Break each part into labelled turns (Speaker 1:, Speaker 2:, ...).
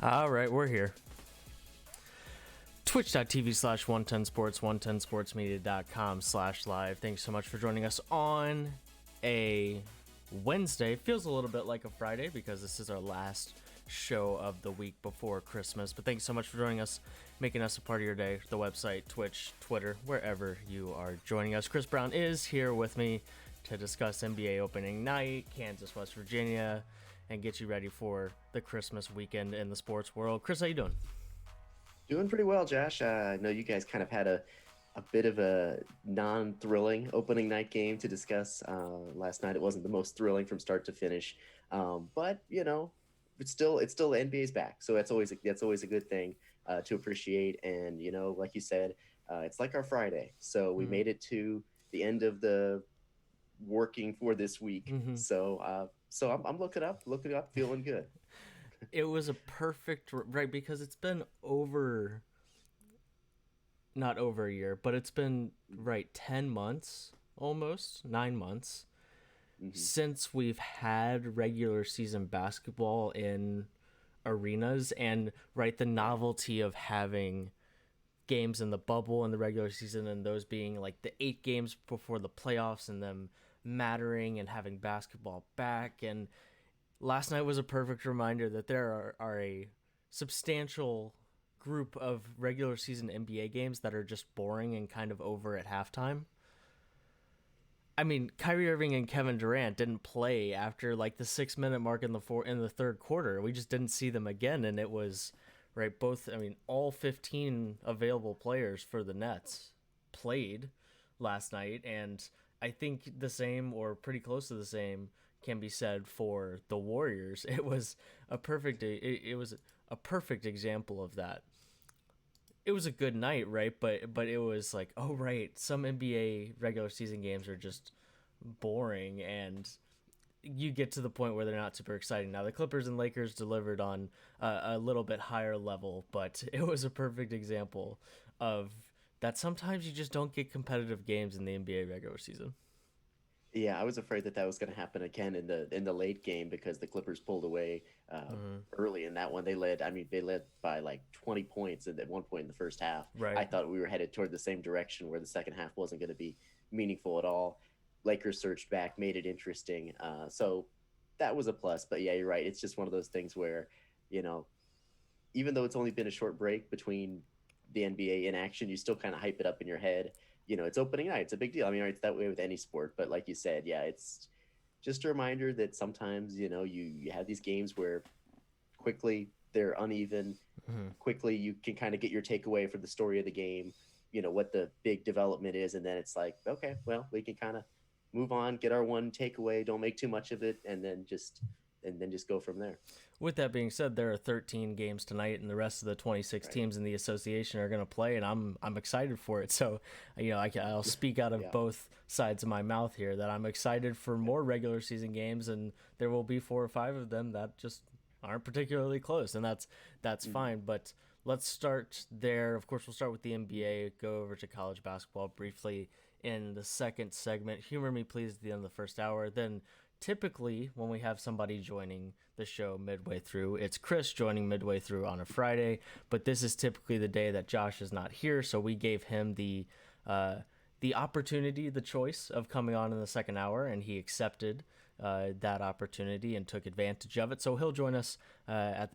Speaker 1: All right, we're here. Twitch.tv/110sports, 110sportsmedia.com/live. Thanks so much for joining us on a Wednesday. Feels a little bit like a Friday because this is our last show of the week before Christmas. But thanks so much for joining us, making us a part of your day. The website, Twitch, Twitter, wherever you are joining us. Chris Brown is here with me to discuss NBA opening night, Kansas, West Virginia, and get you ready for the Christmas weekend in the sports world. Chris, how you doing?
Speaker 2: Doing pretty well, Josh. I know you guys kind of had a bit of a non-thrilling opening night game to discuss last night. It wasn't the most thrilling from start to finish, but it's still the NBA's back, so that's always a good thing to appreciate. And like you said, it's like our Friday, so we made it to the end of the working for this week.
Speaker 1: Mm-hmm.
Speaker 2: So I'm looking up, feeling good.
Speaker 1: It was a perfect right because it's been not over a year, but it's been right 10 months, almost 9 months
Speaker 2: Hmm.
Speaker 1: since we've had regular season basketball in arenas, and right, the novelty of having games in the bubble in the regular season and those being like the 8 games before the playoffs and them mattering and having basketball back. And last night was a perfect reminder that there are a substantial group of regular season NBA games that are just boring and kind of over at halftime. I mean, Kyrie Irving and Kevin Durant didn't play after like the 6 minute mark in the third quarter. We just didn't see them again, and it was right. Both, I mean, all 15 available players for the Nets played last night, and I think the same or pretty close to the same can be said for the Warriors. It was a perfect example of that. It was a good night, right? But it was like, oh right, some NBA regular season games are just boring, and you get to the point where they're not super exciting. Now the Clippers and Lakers delivered on a little bit higher level, but it was a perfect example of that. Sometimes you just don't get competitive games in the NBA regular season.
Speaker 2: Yeah, I was afraid that was going to happen again in the late game because the Clippers pulled away early in that one. They led by like 20 points at one point in the first half. I
Speaker 1: Right.
Speaker 2: thought we were headed toward the same direction where the second half wasn't going to be meaningful at all. Lakers surged back, made it interesting. So that was a plus. But yeah, you're right. It's just one of those things where, you know, even though it's only been a short break between the NBA in action, you still kind of hype it up in your head. It's opening night. It's a big deal. I mean, it's that way with any sport. But like you said, yeah, it's just a reminder that sometimes, you have these games where quickly they're uneven.
Speaker 1: Mm-hmm.
Speaker 2: Quickly you can kind of get your takeaway for the story of the game, what the big development is. And then it's like, okay, well, we can kind of move on, get our one takeaway, don't make too much of it, and then just go from there.
Speaker 1: With that being said, there are 13 games tonight, and the rest of the 26
Speaker 2: Right.
Speaker 1: teams in the association are going to play, and I'm excited for it. So, I'll speak out of
Speaker 2: Yeah.
Speaker 1: both sides of my mouth here that I'm excited for more regular season games, and there will be 4 or 5 of them that just aren't particularly close, and that's
Speaker 2: Mhm.
Speaker 1: fine. But let's start there. Of course, we'll start with the NBA. Go over to college basketball briefly in the second segment. Humor me, please, at the end of the first hour. Then typically when we have somebody joining the show midway through, it's Chris joining midway through on a Friday, but this is typically the day that Josh is not here, so we gave him the opportunity, the choice of coming on in the second hour, and he accepted that opportunity and took advantage of it. So he'll join us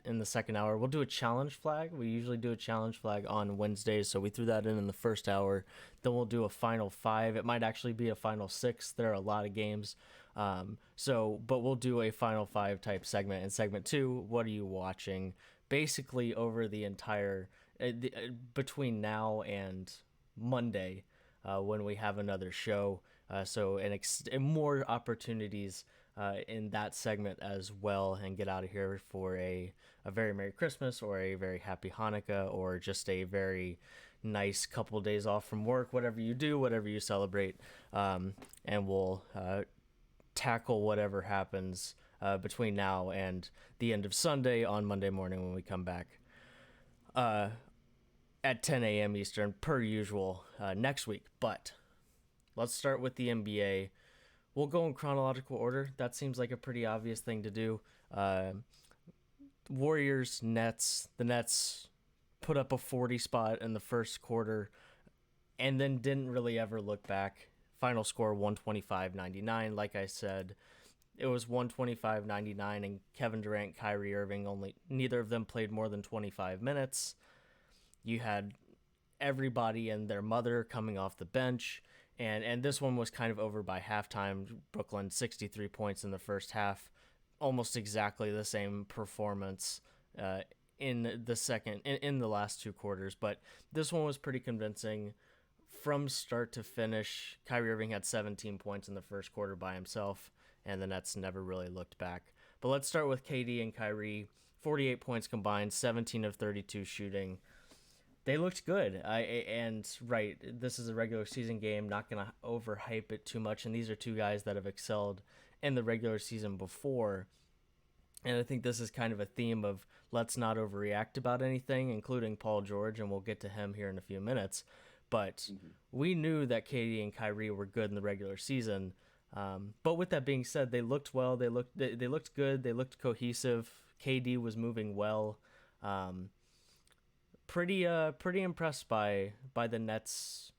Speaker 1: in the second hour. We'll do a challenge flag. We usually do a challenge flag on Wednesdays, so we threw that in the first hour. Then we'll do a final 5. It might actually be a final 6. There are a lot of games. But we'll do a final 5 type segment. In segment 2, what are you watching? Basically over the entire, between now and Monday, when we have another show. And more opportunities in that segment as well, and get out of here for a very Merry Christmas or a very Happy Hanukkah or just a very nice couple of days off from work, whatever you do, whatever you celebrate. And we'll tackle whatever happens between now and the end of Sunday on Monday morning when we come back at 10 a.m. Eastern, per usual, next week. But let's start with the NBA. We'll go in chronological order. That seems like a pretty obvious thing to do. Warriors, Nets. The Nets put up a 40 spot in the first quarter and then didn't really ever look back. Final score 125-99. Like I said, it was 125-99, and Kevin Durant, Kyrie Irving, neither of them played more than 25 minutes. You had everybody and their mother coming off the bench, and this one was kind of over by halftime. Brooklyn 63 points in the first half, almost exactly the same performance in the last two quarters, but this one was pretty convincing from start to finish. Kyrie Irving had 17 points in the first quarter by himself, and the Nets never really looked back. But let's start with KD and Kyrie. 48 points combined, 17 of 32 shooting. They looked good. This is a regular season game, not going to overhype it too much, and these are two guys that have excelled in the regular season before. And I think this is kind of a theme of let's not overreact about anything, including Paul George, and we'll get to him here in a few minutes. But we knew that KD and Kyrie were good in the regular season. But with that being said, they looked well. They looked good. They looked cohesive. KD was moving well. Pretty impressed by the Nets'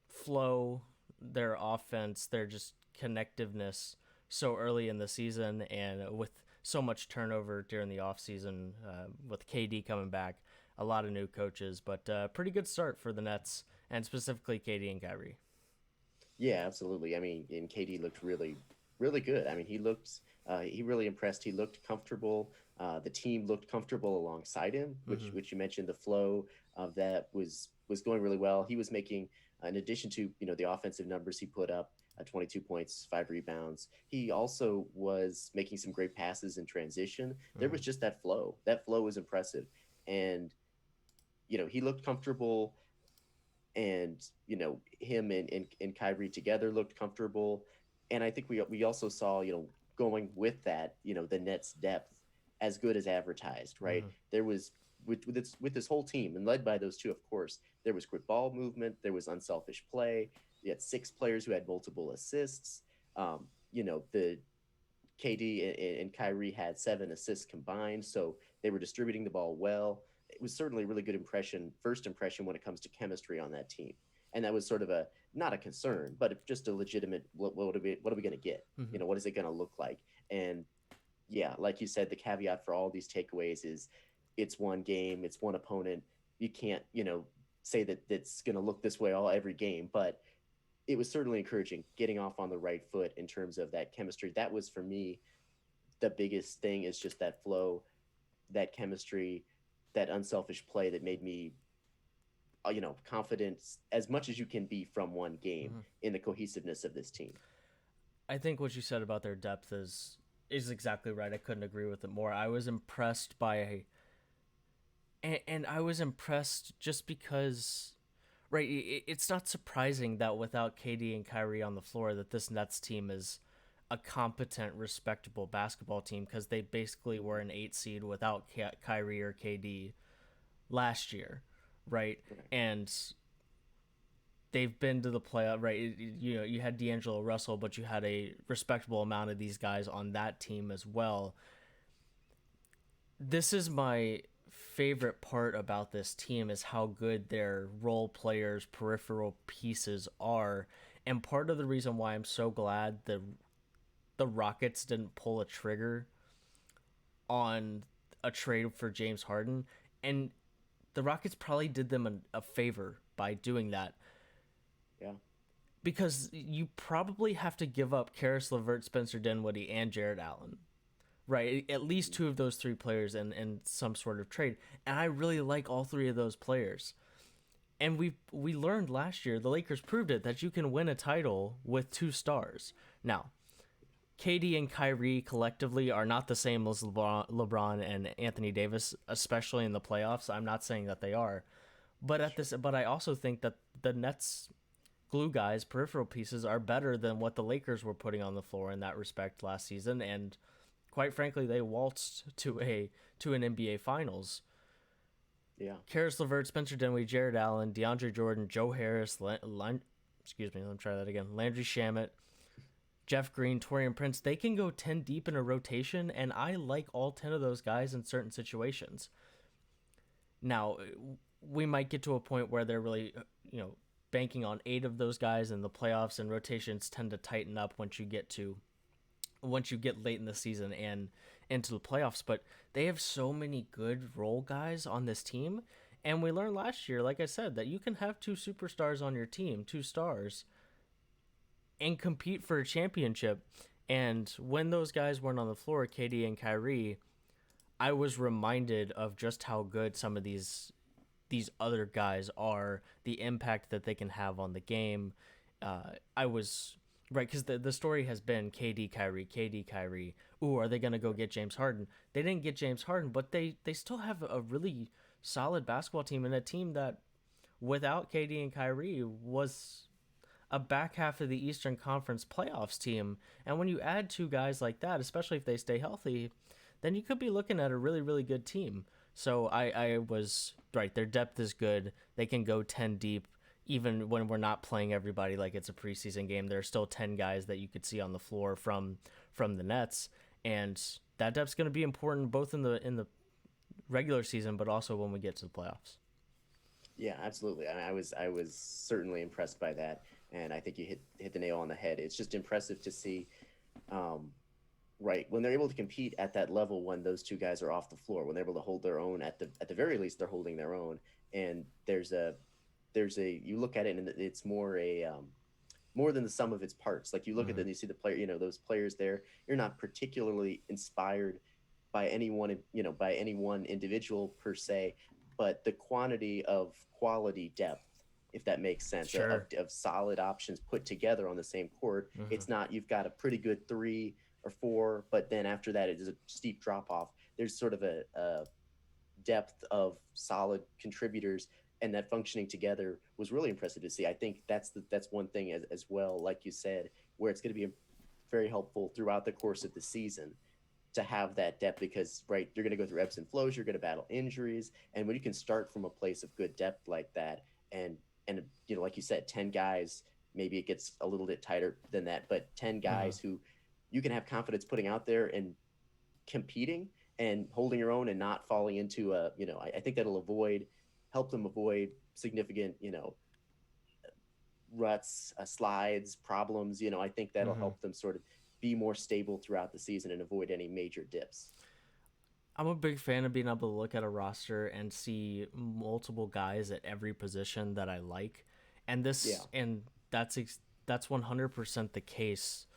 Speaker 1: flow, their offense, their just connectiveness so early in the season, and with so much turnover during the offseason, with KD coming back, a lot of new coaches, but pretty good start for the Nets, and specifically KD and Kyrie.
Speaker 2: Yeah, absolutely. I mean, and KD looked really, really good. I mean, he really impressed. He looked comfortable. The team looked comfortable alongside him, which you mentioned. The flow of that was going really well. He was making, in addition to the offensive numbers he put up, 22 points, 5 rebounds. He also was making some great passes in transition. There was just that flow. That flow was impressive, and he looked comfortable. And him and Kyrie together looked comfortable, and I think we also saw going with that the Nets' depth as good as advertised, right? There was with this whole team, and led by those two, of course, there was quick ball movement, there was unselfish play. You had 6 players who had multiple assists. The KD and Kyrie had 7 assists combined, so they were distributing the ball well. It was certainly a really good first impression when it comes to chemistry on that team. And that was sort of not a concern, but just a legitimate, what are we going to get? What is it going to look like? And yeah, like you said, the caveat for all these takeaways is it's one game, it's one opponent. You can't, say that it's going to look this way every game, but it was certainly encouraging getting off on the right foot in terms of that chemistry. That was, for me, the biggest thing, is just that flow, that chemistry, that unselfish play that made me, confident as much as you can be from one game in the cohesiveness of this team.
Speaker 1: I think what you said about their depth is exactly right. I couldn't agree with it more. I was impressed and I was impressed just because, right, it's not surprising that without KD and Kyrie on the floor that this Nets team is a competent, respectable basketball team, because they basically were an 8 seed without Kyrie or KD last year, right? And they've been to the playoff, right? You had D'Angelo Russell, but you had a respectable amount of these guys on that team as well. This is my favorite part about this team, is how good their role players, peripheral pieces are. And part of the reason why I'm so glad the Rockets didn't pull a trigger on a trade for James Harden, and the Rockets probably did them a favor by doing that.
Speaker 2: Yeah.
Speaker 1: Because you probably have to give up Karis LeVert, Spencer Dinwiddie, and Jared Allen, right? At least 2 of those 3 players in some sort of trade. And I really like all 3 of those players. And we learned last year, the Lakers proved it, that you can win a title with 2 stars. Now, KD and Kyrie collectively are not the same as LeBron and Anthony Davis, especially in the playoffs. I'm not saying that they are, but I also think that the Nets glue guys, peripheral pieces, are better than what the Lakers were putting on the floor in that respect last season, and quite frankly, they waltzed to an NBA Finals.
Speaker 2: Yeah.
Speaker 1: Karis LeVert, Spencer Dinwiddie, Jared Allen, DeAndre Jordan, Joe Harris, Landry Shamet, Jeff Green, Torian Prince, they can go 10 deep in a rotation, and I like all 10 of those guys in certain situations. Now, we might get to a point where they're really, banking on 8 of those guys in the playoffs, and rotations tend to tighten up once you get late in the season and into the playoffs. But they have so many good role guys on this team, and we learned last year, like I said, that you can have 2 superstars on your team, 2 stars, and compete for a championship. And when those guys weren't on the floor, KD and Kyrie, I was reminded of just how good some of these other guys are, the impact that they can have on the game. I was right, because the story has been KD Kyrie, KD Kyrie. Ooh, are they gonna go get James Harden? They didn't get James Harden, but they still have a really solid basketball team, and a team that without KD and Kyrie was a back half of the Eastern Conference playoffs team. And when you add 2 guys like that, especially if they stay healthy, then you could be looking at a really, really good team. So I was right. Their depth is good. They can go 10 deep, even when we're not playing everybody like it's a preseason game. There are still 10 guys that you could see on the floor from the Nets, and that depth's going to be important both in the regular season, but also when we get to the playoffs.
Speaker 2: Yeah, absolutely. I was certainly impressed by that, and I think you hit the nail on the head. It's just impressive to see, right, when they're able to compete at that level, when those 2 guys are off the floor, when they're able to hold their own, at the very least they're holding their own. And there's a you look at it and it's more more than the sum of its parts. Like you look at it and you see the player, those players there, you're not particularly inspired by any one individual per se, but the quantity of quality depth, if that makes sense,
Speaker 1: Sure.
Speaker 2: of solid options put together on the same court. It's not, you've got a pretty good 3 or 4, but then after that it is a steep drop off. There's sort of a depth of solid contributors, and that functioning together was really impressive to see. I think that's one thing as well, like you said, where it's going to be very helpful throughout the course of the season to have that depth, because right, you're going to go through ebbs and flows, you're going to battle injuries, and when you can start from a place of good depth like that, and like you said, 10 guys, maybe it gets a little bit tighter than that, but 10 guys who you can have confidence putting out there and competing and holding your own and not falling into I think that'll help them avoid significant ruts, slides, problems. I think that'll help them sort of be more stable throughout the season and avoid any major dips.
Speaker 1: I'm a big fan of being able to look at a roster and see multiple guys at every position that I like, and that's 100% the case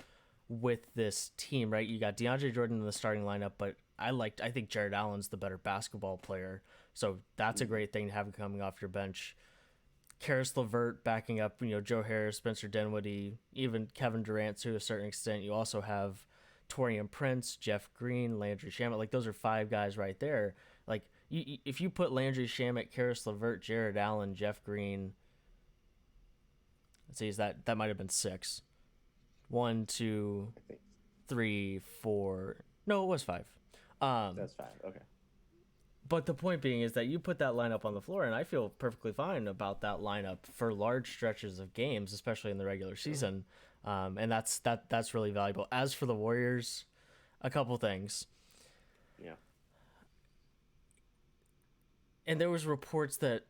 Speaker 1: with this team, right? You got DeAndre Jordan in the starting lineup, but I think Jared Allen's the better basketball player, so that's a great thing to have him coming off your bench. Karis LeVert backing up, Joe Harris, Spencer Dinwiddie, even Kevin Durant to a certain extent. You also have Torian Prince, Jeff Green, Landry Shamet. Like, those are 5 guys right there. Like, if you put Landry Shamet, Karis LeVert, Jared Allen, Jeff Green, let's see, that might have been 6. 1, 2, 3, 4. No, it was 5.
Speaker 2: That's 5. Okay.
Speaker 1: But the point being is that you put that lineup on the floor, and I feel perfectly fine about that lineup for large stretches of games, especially in the regular season. And that's really valuable. As for the Warriors, a couple things.
Speaker 2: Yeah.
Speaker 1: And there was reports that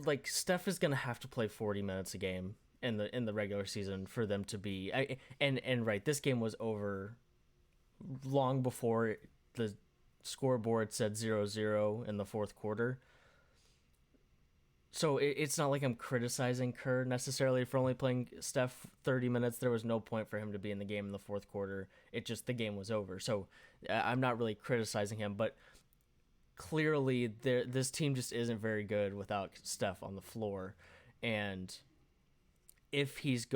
Speaker 1: like Steph is going to have to play 40 minutes a game in the regular season for them to be and right, this game was over long before the scoreboard said 0-0 in the fourth quarter. So it's not like I'm criticizing Kerr necessarily for only playing Steph 30 minutes. There was no point for him to be in the game in the fourth quarter. The game was over. So I'm not really criticizing him, but clearly this team just isn't very good without Steph on the floor. And if this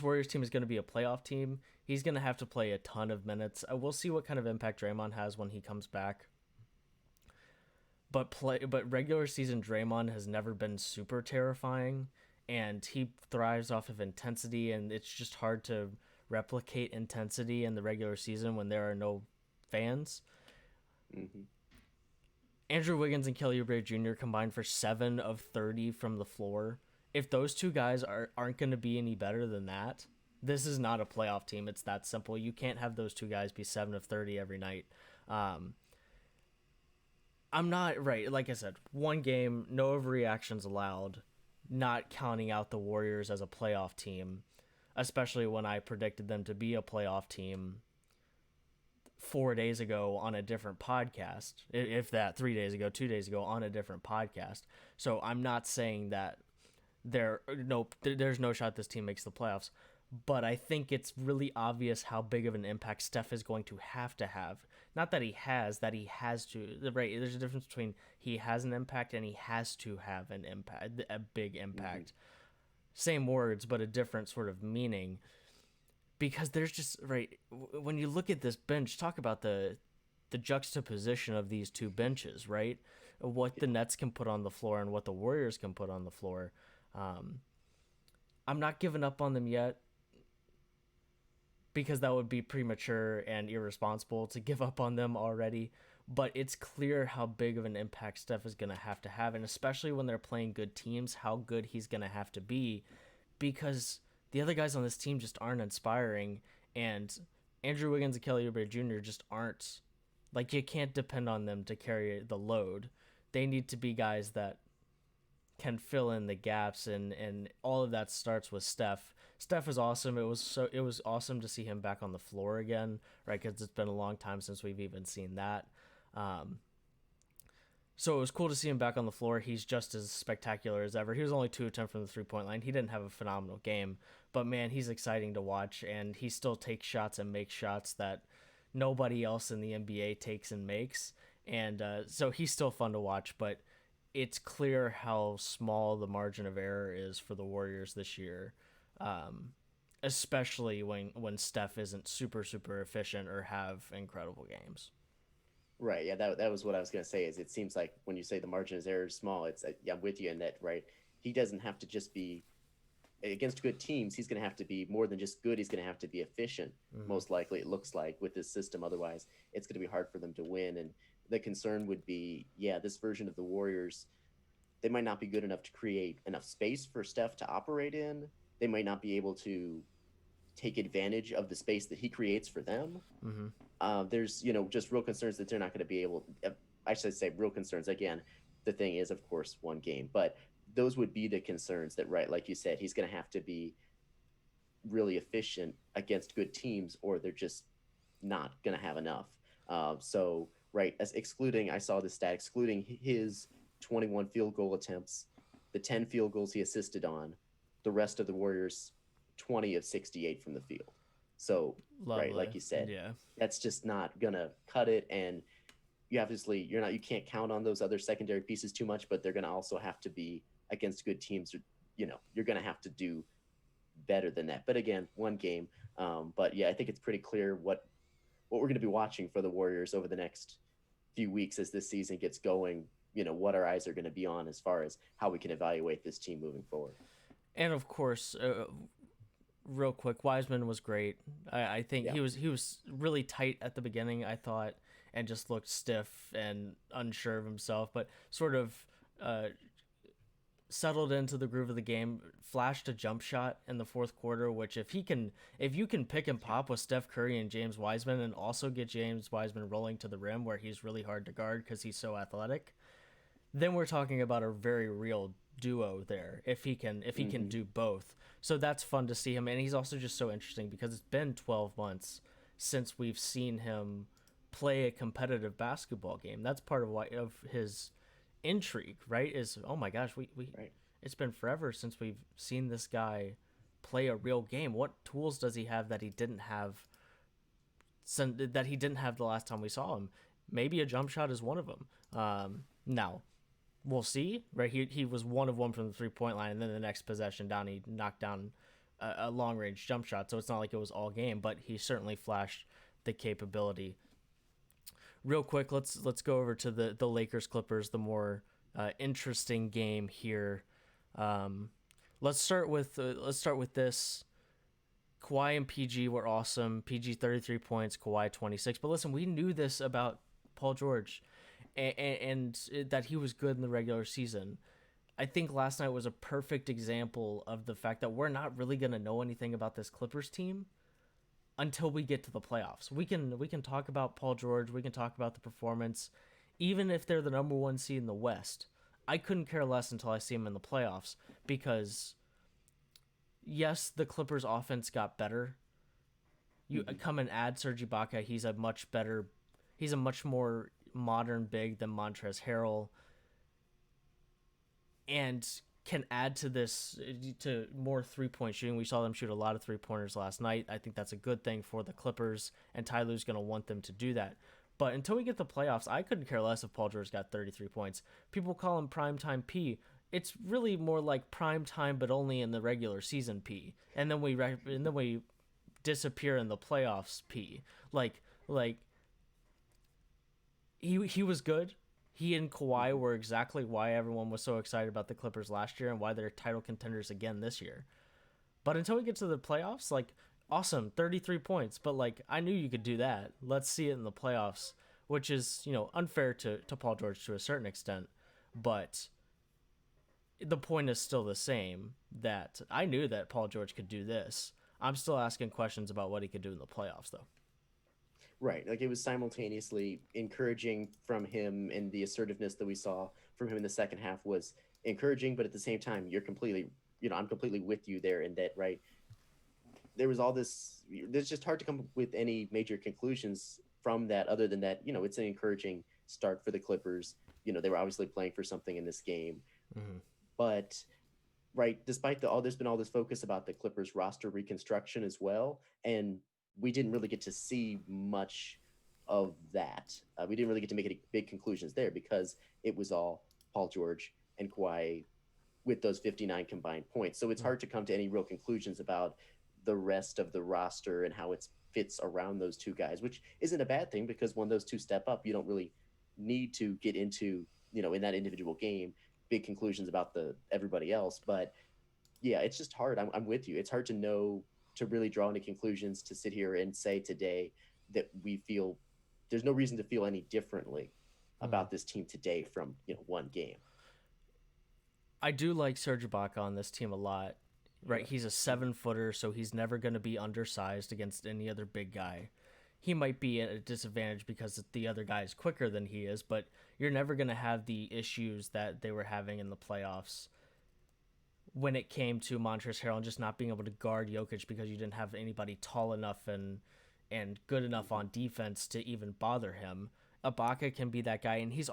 Speaker 1: Warriors team is going to be a playoff team, he's going to have to play a ton of minutes. We'll see what kind of impact Draymond has when he comes back. But regular season Draymond has never been super terrifying, and he thrives off of intensity, and it's just hard to replicate intensity in the regular season when there are no fans.
Speaker 2: Mm-hmm.
Speaker 1: Andrew Wiggins and Kelly Oubre Jr. combined for 7 of 30 from the floor. If those 2 guys aren't going to be any better than that, This is not a playoff team. It's that simple. You can't have those two guys be 7 of 30 every night. Um, I'm not right. Like I said, one game, no overreactions allowed. Not counting out the Warriors as a playoff team, especially when I predicted them to be a playoff team 4 days ago on a different podcast. If that, 3 days ago, 2 days ago on a different podcast. So I'm not saying that there's no shot this team makes the playoffs, but I think it's really obvious how big of an impact Steph is going to have. Not that he has to. Right? There's a difference between he has an impact and he has to have an impact, a big impact. Mm-hmm. Same words, but a different sort of meaning. Because there's just right when you look at this bench, talk about the juxtaposition of these two benches, right? What the Nets can put on the floor and what the Warriors can put on the floor. I'm not giving up on them yet, because that would be premature and irresponsible to give up on them already. But it's clear how big of an impact Steph is going to have, and especially when they're playing good teams, how good he's going to have to be, because the other guys on this team just aren't inspiring, and Andrew Wiggins and Kelly Oubre Jr. just aren't. Like, you can't depend on them to carry the load. They need to be guys that can fill in the gaps, and all of that starts with Steph. Steph is awesome. It was awesome to see him back on the floor again, right? Because it's been a long time since we've even seen that. So it was cool to see him back on the floor. He's just as spectacular as ever. He was only 2 of 10 from the 3-point line. He didn't have a phenomenal game, but man, he's exciting to watch, and he still takes shots and makes shots that nobody else in the NBA takes and makes. And so he's still fun to watch, but it's clear how small the margin of error is for the Warriors this year, especially when Steph isn't super efficient or have incredible games.
Speaker 2: Right. Yeah. That was what I was gonna say. Is it seems like when you say the margin of error is small, it's yeah, I'm with you in that. Right. He doesn't have to just be against good teams. He's gonna have to be more than just good. He's gonna have to be efficient. Mm-hmm. Most likely, it looks like with this system. Otherwise, it's gonna be hard for them to win. And the concern would be, yeah, this version of the Warriors, they might not be good enough to create enough space for Steph to operate in. They might not be able to take advantage of the space that he creates for them. Mm-hmm. There's, just real concerns that they're not going to be able, I should say real concerns. Again, the thing is, of course, one game, but those would be the concerns that, right, like you said, he's going to have to be really efficient against good teams, or they're just not going to have enough. So, right, I saw the stat, excluding his 21 field goal attempts, the 10 field goals he assisted on, the rest of the Warriors 20 of 68 from the field. So, lovely. Right, like you said, yeah, that's just not gonna cut it. And you can't count on those other secondary pieces too much, but they're gonna also have to be against good teams. You're gonna have to do better than that. But again, one game. But yeah, I think it's pretty clear what we're gonna be watching for the Warriors over the next few weeks as this season gets going. What our eyes are going to be on as far as how we can evaluate this team moving forward.
Speaker 1: And of course, real quick, Wiseman was great. I think he was really tight at the beginning, I thought, and just looked stiff and unsure of himself, but sort of settled into the groove of the game, flashed a jump shot in the fourth quarter, which if you can pick and pop with Steph Curry and James Wiseman, and also get James Wiseman rolling to the rim where he's really hard to guard because he's so athletic, then we're talking about a very real duo there. If he can do both, so that's fun to see him. And he's also just so interesting because it's been 12 months since we've seen him play a competitive basketball game. That's part of his intrigue, right? Is, oh my gosh, we right. It's been forever since we've seen this guy play a real game. What tools does he have that he didn't have the last time we saw him? Maybe a jump shot is one of them. Now we'll see, right? He was 1 of 1 from the 3-point line, and then the next possession down, he knocked down a long range jump shot. So it's not like it was all game, but he certainly flashed the capability. Real quick, let's go over to the Lakers Clippers, the more interesting game here. Let's start with this. Kawhi and PG were awesome. PG 33 points, Kawhi 26. But listen, we knew this about Paul George, and that he was good in the regular season. I think last night was a perfect example of the fact that we're not really going to know anything about this Clippers team until we get to the playoffs. We can talk about Paul George, we can talk about the performance, even if they're the number 1 seed in the West. I couldn't care less until I see them in the playoffs because yes, the Clippers offense got better. You come and add Serge Ibaka, he's a much more modern big than Montrezl Harrell, and can add to this to more 3-point shooting. We saw them shoot a lot of 3-pointers last night. I think that's a good thing for the Clippers, and Ty Lue's going to want them to do that. But until we get the playoffs, I couldn't care less if Paul George got 33 points. People call him primetime P. It's really more like prime time, but only in the regular season P. And then we disappear in the playoffs P. Like he was good. He and Kawhi were exactly why everyone was so excited about the Clippers last year and why they're title contenders again this year. But until we get to the playoffs, like, awesome, 33 points. But, like, I knew you could do that. Let's see it in the playoffs, which is, unfair to Paul George to a certain extent. But the point is still the same, that I knew that Paul George could do this. I'm still asking questions about what he could do in the playoffs, though.
Speaker 2: Right. Like, it was simultaneously encouraging from him, and the assertiveness that we saw from him in the second half was encouraging, but at the same time, I'm completely with you there in that, right? There was all this, it's just hard to come up with any major conclusions from that other than that, it's an encouraging start for the Clippers. They were obviously playing for something in this game.
Speaker 1: Mm-hmm.
Speaker 2: But, right, despite there's been all this focus about the Clippers roster reconstruction as well, and we didn't really get to see much of that. We didn't really get to make any big conclusions there because it was all Paul George and Kawhi with those 59 combined points. So it's hard to come to any real conclusions about the rest of the roster and how it fits around those two guys, which isn't a bad thing because when those two step up, you don't really need to get into, in that individual game, big conclusions about everybody else. But yeah, it's just hard. I'm with you. It's hard to know, to really draw any conclusions, to sit here and say today that we feel there's no reason to feel any differently about this team today from one game.
Speaker 1: I do like Serge Ibaka on this team a lot. Right, he's a 7-footer, so he's never going to be undersized against any other big guy. He might be at a disadvantage because the other guy is quicker than he is, but you're never going to have the issues that they were having in the playoffs when it came to Montrezl Harrell and just not being able to guard Jokic because you didn't have anybody tall enough and good enough on defense to even bother him. Ibaka can be that guy, and he's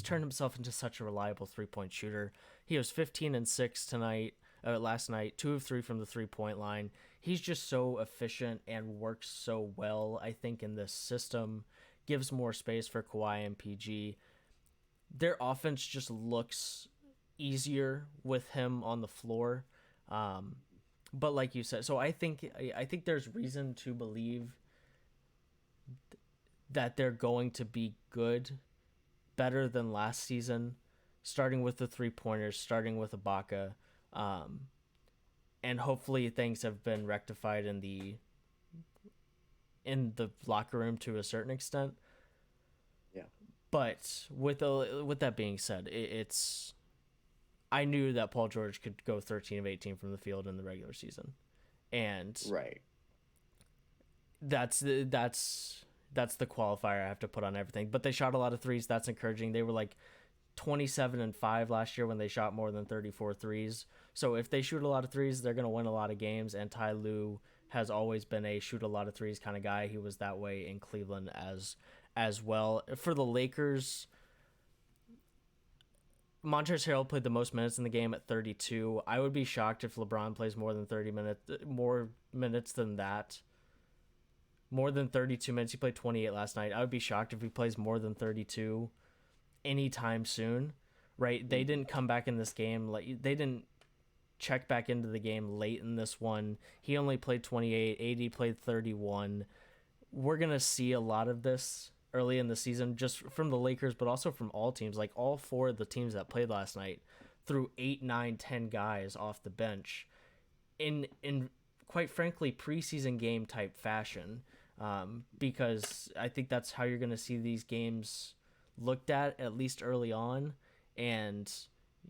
Speaker 1: turned himself into such a reliable 3-point shooter. He was 15-6 last night, 2 of 3 from the 3-point line. He's just so efficient and works so well, I think, in this system. Gives more space for Kawhi and PG. Their offense just looks easier with him on the floor. But like you said, so I think there's reason to believe that they're going to be good, better than last season, starting with the 3-pointers, starting with Ibaka. And hopefully things have been rectified in the locker room to a certain extent.
Speaker 2: Yeah.
Speaker 1: But with that being said, I knew that Paul George could go 13 of 18 from the field in the regular season, and
Speaker 2: right.
Speaker 1: That's the qualifier I have to put on everything. But they shot a lot of threes. That's encouraging. They were like 27-5 last year when they shot more than 34 threes. So if they shoot a lot of threes, they're going to win a lot of games. And Ty Lue has always been a shoot a lot of threes kind of guy. He was that way in Cleveland as well. For the Lakers, Montrezl Harrell played the most minutes in the game at 32. I would be shocked if LeBron plays more minutes than that. More than 32 minutes. He played 28 last night. I would be shocked if he plays more than 32 anytime soon. Right? They didn't come back in this game. They didn't check back into the game late in this one. He only played 28. AD played 31. We're going to see a lot of this early in the season, just from the Lakers, but also from all teams. Like, all 4 of the teams that played last night threw 8, 9, 10 guys off the bench in quite frankly, preseason game type fashion, because I think that's how you're going to see these games looked at least early on. And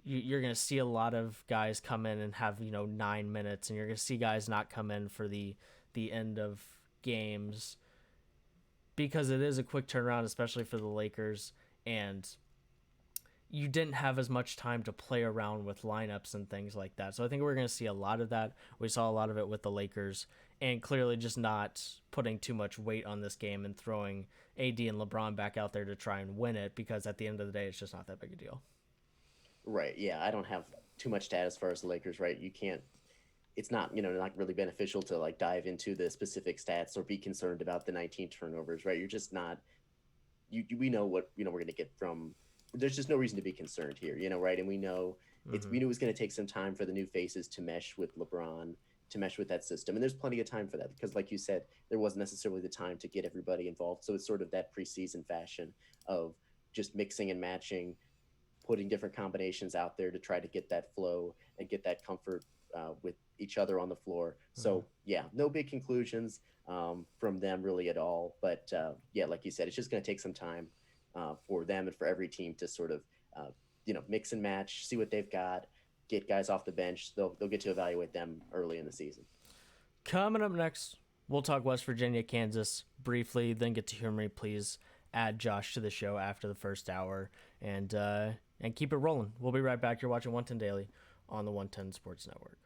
Speaker 1: you're going to see a lot of guys come in and have 9 minutes, and you're going to see guys not come in for the end of games because it is a quick turnaround, especially for the Lakers, and you didn't have as much time to play around with lineups and things like that. So I think we're going to see a lot of that. We saw a lot of it with the Lakers, and clearly just not putting too much weight on this game and throwing AD and LeBron back out there to try and win it, because at the end of the day, it's just not that big a deal.
Speaker 2: Right. Yeah, I don't have too much to add as far as the Lakers. Right. You can't. It's not not really beneficial to like dive into the specific stats or be concerned about the 19 turnovers. Right. You're just not. We know what we're going to get from. There's just no reason to be concerned here. Right. And we know we knew it was going to take some time for the new faces to mesh with LeBron, to mesh with that system, and there's plenty of time for that because, like you said, there wasn't necessarily the time to get everybody involved. So it's sort of that preseason fashion of just mixing and matching, putting different combinations out there to try to get that flow and get that comfort with each other on the floor. So yeah, no big conclusions from them really at all. But yeah, like you said, it's just going to take some time for them and for every team to sort of mix and match, see what they've got, get guys off the bench. They'll get to evaluate them early in the season.
Speaker 1: Coming up next, we'll talk West Virginia, Kansas briefly, then get to Hear Me Please. Add Josh to the show after the first hour, and keep it rolling. We'll be right back. You're watching 110 Daily on the 110 Sports Network.